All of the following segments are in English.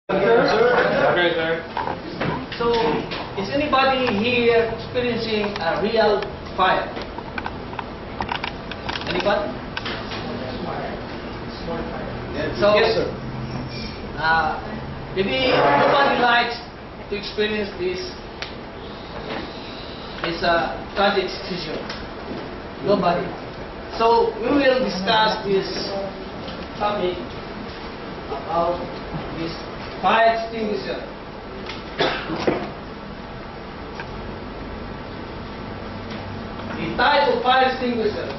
Okay, sir. So, is anybody here experiencing a real fire? Anybody? So, Yes, sir. maybe nobody likes to experience this tragic situation. Nobody. So, we will discuss this topic about this fire extinguisher. The type of fire extinguisher.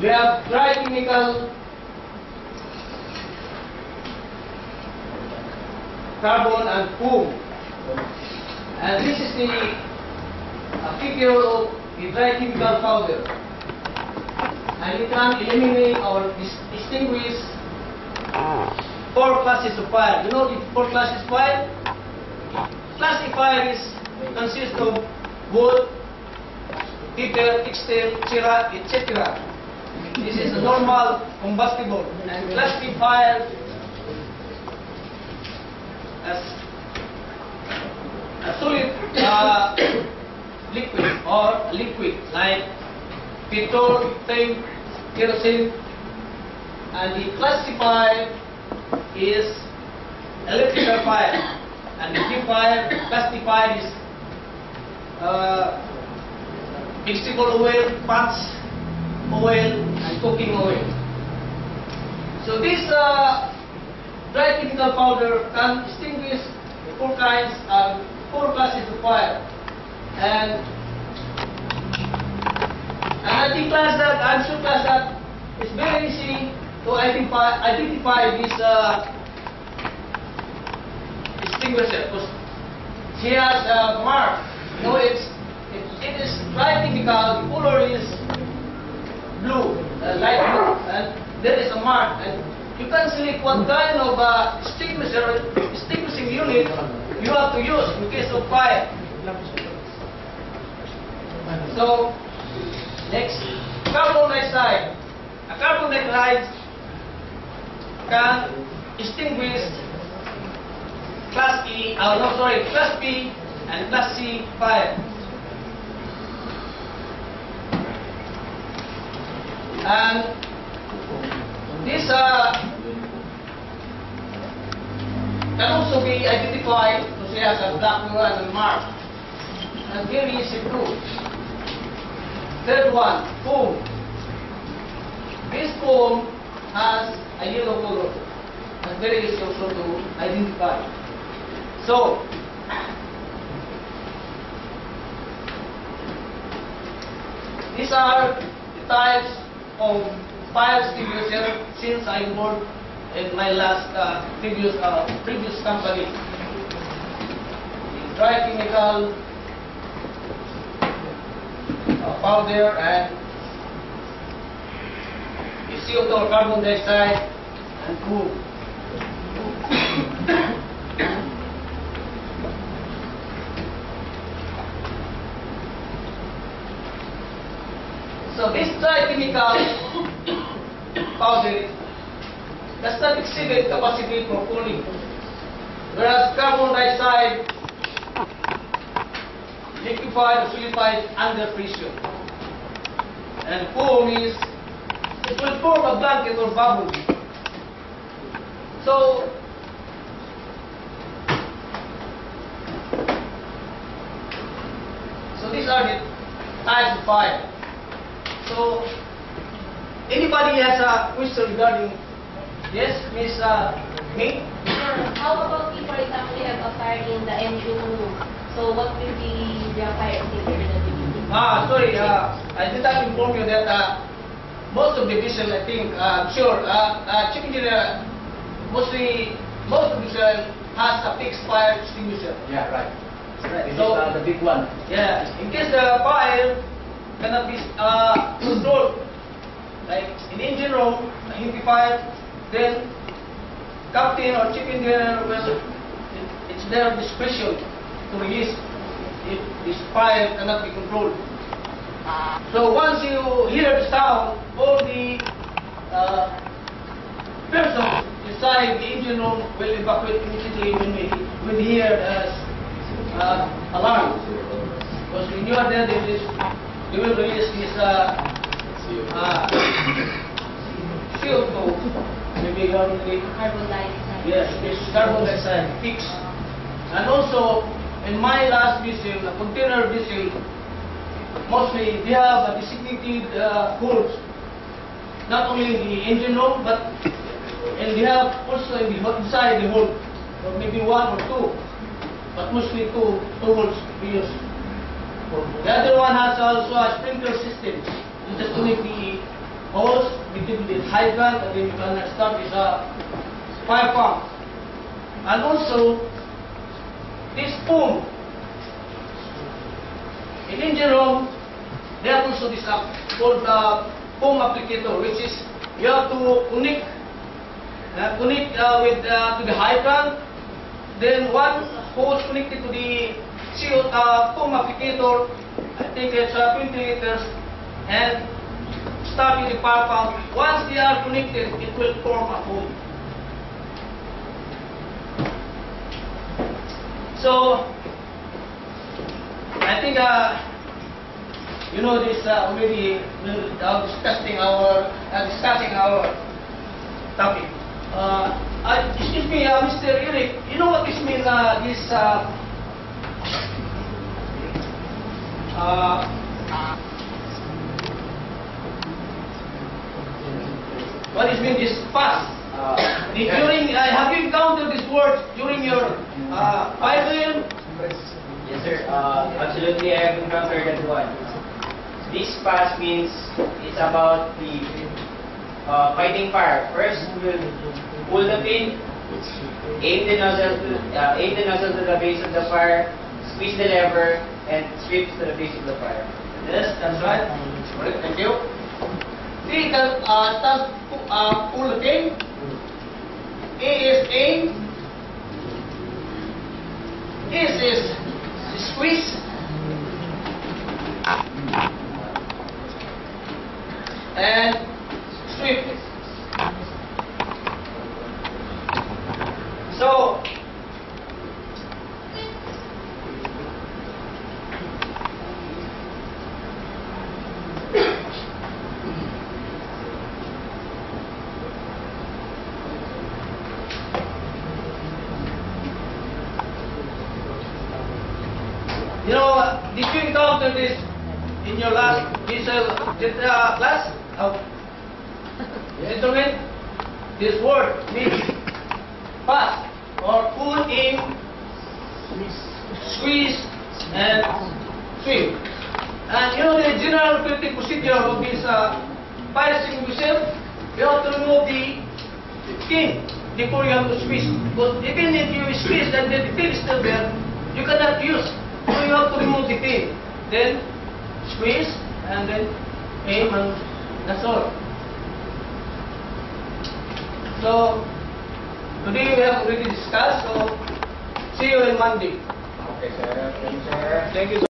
We have dry chemical, carbon and foam. And this is the figure of the dry chemical powder. And we can eliminate or distinguish four classes of fire. You know the four classes of fire? Classic fire consists of wood, heater, textile, etc. This is a normal combustible. And classic fire as a solid liquid like petrol, flame, kerosene. And the classifier is electrical fire, and the deep fire classified is vegetable oil, fats, oil, and cooking oil. So this dry chemical powder can distinguish the four classes of fire, and I think I'm sure that it's very easy to identify this extinguisher because she has a mark. You know, it is dry chemical. The color is blue, light blue, and there is a mark. And you can select what kind of extinguishing unit you have to use in case of fire. So, next, carbon dioxide. A carbon dioxide can extinguish Class B and Class C fire. And this can also be identified because it has a black and mark. And very easy to do. Third one, foam. This foam has a yellow color. And very easy also to identify. So, these are the types of fire extinguisher since I worked in my last previous company. The dry chemical powder and the CO2 carbon dioxide and foam. So this dry chemical powder does not exhibit capacity for cooling, whereas carbon dioxide liquefied or solidified under pressure, and foam it will form a blanket or bubble. So these are the types of fire. So, anybody has a question regarding, yes, Miss May? How about if, for example, you have a fire in the engine room? So, what will be the fire extinguisher that you use? Sorry, I did not inform you that most of the vessel, I think, chicken dinner, most of the vessel has a fixed fire extinguisher. Yeah, right. Right. This So, is the big one. yeah, in case the fire cannot be controlled, like in engine room, a heavy fire, then captain or chief engineer it's their discretion to release if this fire cannot be controlled. So once you hear the sound, all the persons is inside the engine room will evacuate immediately when they hear alarm. Because when you are there, they will release this CO2, maybe Carbon dioxide. yes, this carbon dioxide fixed. And also, in my last vessel, a container vessel, mostly they have a designated holes, not only in the engine room, and they have also inside the hold, or maybe one or two, but mostly two holes we use. The other one has also a sprinkler system. You just connect the hose between the hydrant, and then you can start with a fire pump. And also, this foam, in engine room, they have also this called the foam applicator, which is you have to connect to the hydrant, then one hose connected to the foam applicator, I think it's 20 liters, and start with the power pump. Once they are connected, it will form a foam. So, I think you know this already. We're discussing our topic. Excuse me, Mr. Eric. You know what this means? What is mean this fast? During have you encountered this word during your Bible? Yes, sir. Absolutely, I have encountered that one. This pass means it's about the fighting fire. First, we'll pull the pin, aim the nozzle to the base of the fire, squeeze the lever, and sweep to the base of the fire. Yes, that's right. Correct. Thank you. See, start pull the pin. A is aim. S is squeeze. And sweep. So, you know, did you encounter this in your last class? Gentlemen, this word means fast or pull in, squeeze, and sweep. And you know the general operating procedure of this fire extinguisher, you have to remove the pin before you have to squeeze. Because even if you squeeze and the pin is still there, you cannot use. So you have to remove the pin. Then squeeze and then aim, and that's all. So today we have already discussed, so see you on Monday. Okay, sir. Thank you, sir. Thank you.